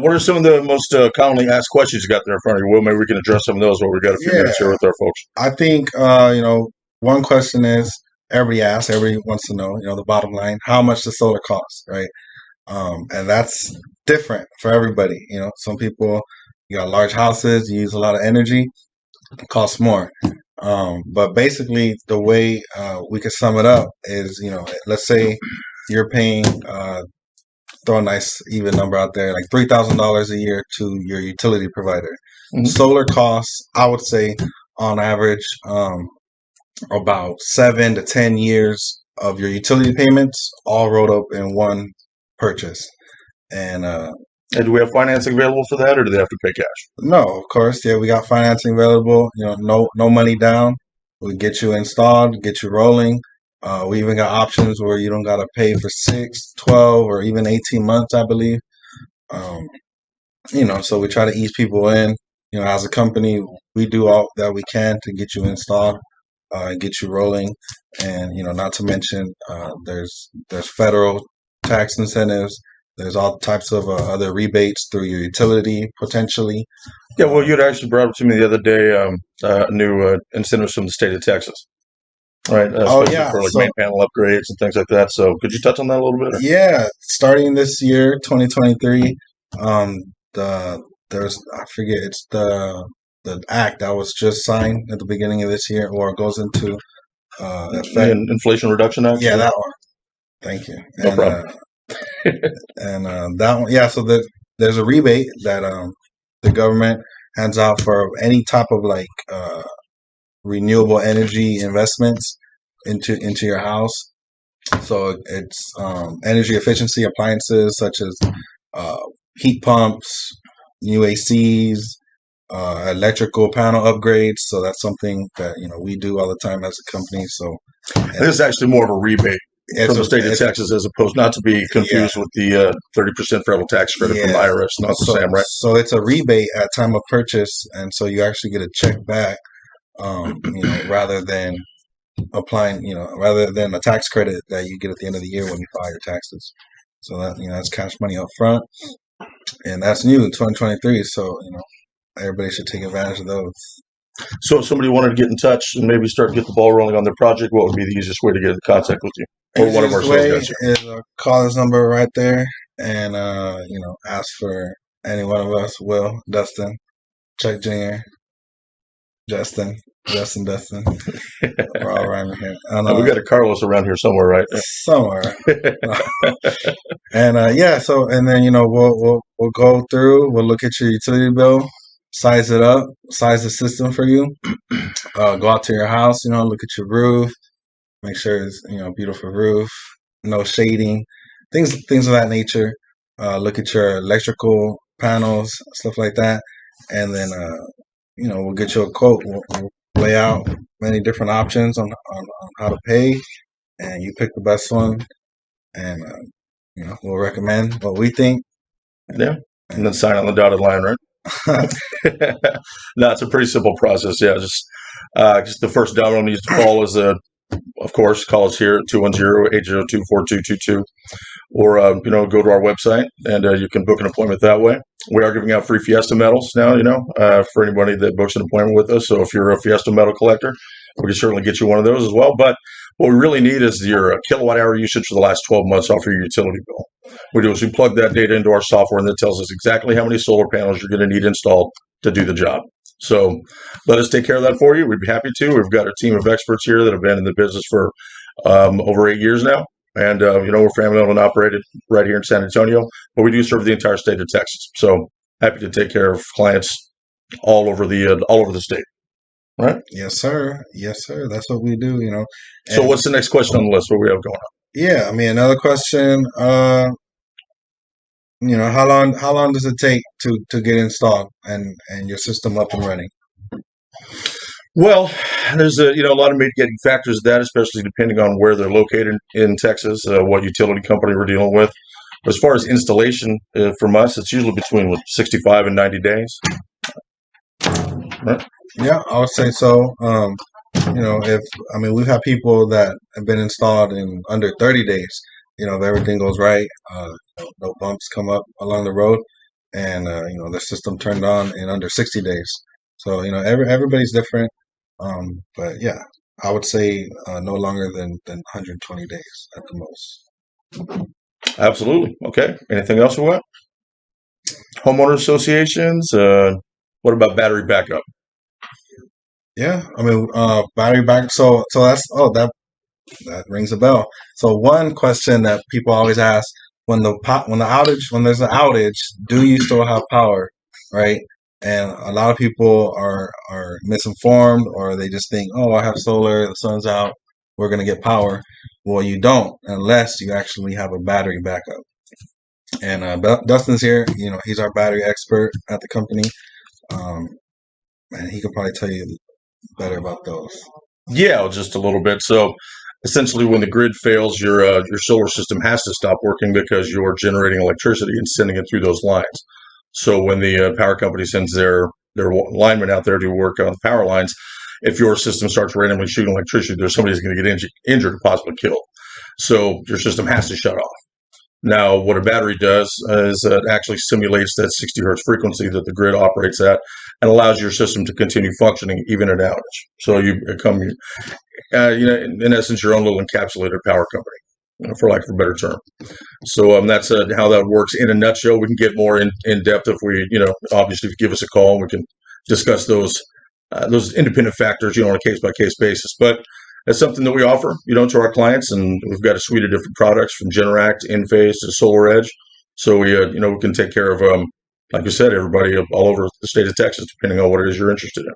What are some of the most commonly asked questions you got there in front of you? Well, maybe we can address some of those while we got a few minutes here Yeah, with our folks. I think one question is everybody asks, everybody wants to know, the bottom line, how much the solar costs, right? And that's different for everybody. Some people, you got large houses, you use a lot of energy, it costs more. But basically, the way we could sum it up is, let's say you're paying, throw a nice even number out there, like $3,000 a year to your utility provider. Solar costs, I would say, on average, about 7 to 10 years of your utility payments all rolled up in one purchase. And And do we have financing available for that, or do they have to pay cash? no, of course, yeah, we got financing available. No money down. We get you installed, get you rolling. We even got options where you don't gotta pay for 6, 12, or even 18 months, I believe. Um, so we try to ease people in. As a company, we do all that we can to get you installed, get you rolling, and not to mention, there's federal tax incentives. There's all types of other rebates through your utility potentially. Yeah, well, you'd actually brought up to me the other day new incentives from the state of Texas, right? Oh Especially yeah, for like so main panel upgrades and things like that. So, could you touch on that a little bit? Or? yeah, starting this year, 2023, um, there's I forget it's the act that was just signed at the beginning of this year, or goes into effect. The Inflation Reduction Act. Yeah, that one. Thank you. No And problem. that one, yeah. So there's a rebate that the government hands out for any type of like renewable energy investments into your house. So it's energy efficiency appliances such as uh, heat pumps, new ACs, electrical panel upgrades. So that's something that we do all the time as a company. So This is actually more of a rebate from the state of it's Texas, as opposed not to be yeah, confused with the 30% federal tax credit from the yeah. IRS and Uncle Sam, right? So it's a rebate at time of purchase, and so you actually get a check back, rather than applying, rather than a tax credit that you get at the end of the year when you file your taxes. So that that's cash money up front, and that's new 2023. So everybody should take advantage of those. So, if somebody wanted to get in touch and maybe start to get the ball rolling on their project, what would be the easiest way to get in contact with you or one of our Easiest sales way guys here? is call this number right there, and ask for any one of us. Will, Dustin, Chuck Jr., Justin, Dustin. We're all around here. And We got a Carlos around here somewhere, right? somewhere. And yeah, so and then we'll go through. We'll look at your utility bill, size it up, size the system for you. Go out to your house. Look at your roof. Make sure it's beautiful roof, no shading, things of that nature. Look at your electrical panels, stuff like that, and then we'll get you a quote. We'll lay out many different options on how to pay, and you pick the best one, and we'll recommend what we think. Yeah. And then sign on the dotted line, right? No, it's a pretty simple process. Yeah, just the first domino needs to fall is of course, call us here at 210-802-4222, or go to our website and you can book an appointment that way. We are giving out free Fiesta medals now, for anybody that books an appointment with us. So if you're a Fiesta medal collector, we can certainly get you one of those as well. But what we really need is your kilowatt hour usage for the last 12 months off your utility bill. What we do is we plug that data into our software, and that tells us exactly how many solar panels you're going to need installed to do the job. So let us take care of that for you. We'd be happy to. We've got a team of experts here that have been in the business for over 8 years now. And, we're family owned and operated right here in San Antonio, but we do serve the entire state of Texas. So happy to take care of clients all over the state. Right. Yes, sir. Yes, sir. That's what we do. So And what's the next question on the list? What we have going on? yeah, I mean, another question. How long does it take to get installed and your system up and running? Well, there's a lot of mitigating factors of that, especially depending on where they're located in Texas, what utility company we're dealing with. As far as installation from us, it's usually between 65 and 90 days. Right? Yeah, I would say so. If we've had people that have been installed in under 30 days. If everything goes right, no bumps come up along the road. and the system turned on in under 60 days. So everybody's different, but yeah, I would say no longer than 120 days at the most. Absolutely. Okay. Anything else we got? Homeowner associations. What about battery backup? Yeah, I mean, battery back. So that rings a bell. So one question that people always ask when there's an outage, do you still have power, right? And a lot of people are misinformed, or they just think, oh, I have solar, the sun's out, we're gonna get power. Well, you don't unless you actually have a battery backup. And Dustin's here. He's our battery expert at the company, um, and he could probably tell you better about those. Yeah, just a little bit. So essentially, when the grid fails, your solar system has to stop working because you're generating electricity and sending it through those lines. So when the power company sends their linemen out there to work on the power lines, if your system starts randomly shooting electricity, there's somebody who's going to get injured or possibly killed. So your system has to shut off. Now, what a battery does is it actually simulates that 60 hertz frequency that the grid operates at and allows your system to continue functioning even at outage. So you become, in essence, your own little encapsulated power company, for lack of a better term. So that's how that works in a nutshell. We can get more in depth if we, obviously, if you give us a call, we can discuss those independent factors, on a case by case basis. But it's something that we offer, to our clients, and we've got a suite of different products from Generac, Enphase to Solar Edge. So we can take care of, like we said, everybody all over the state of Texas, depending on what it is you're interested in.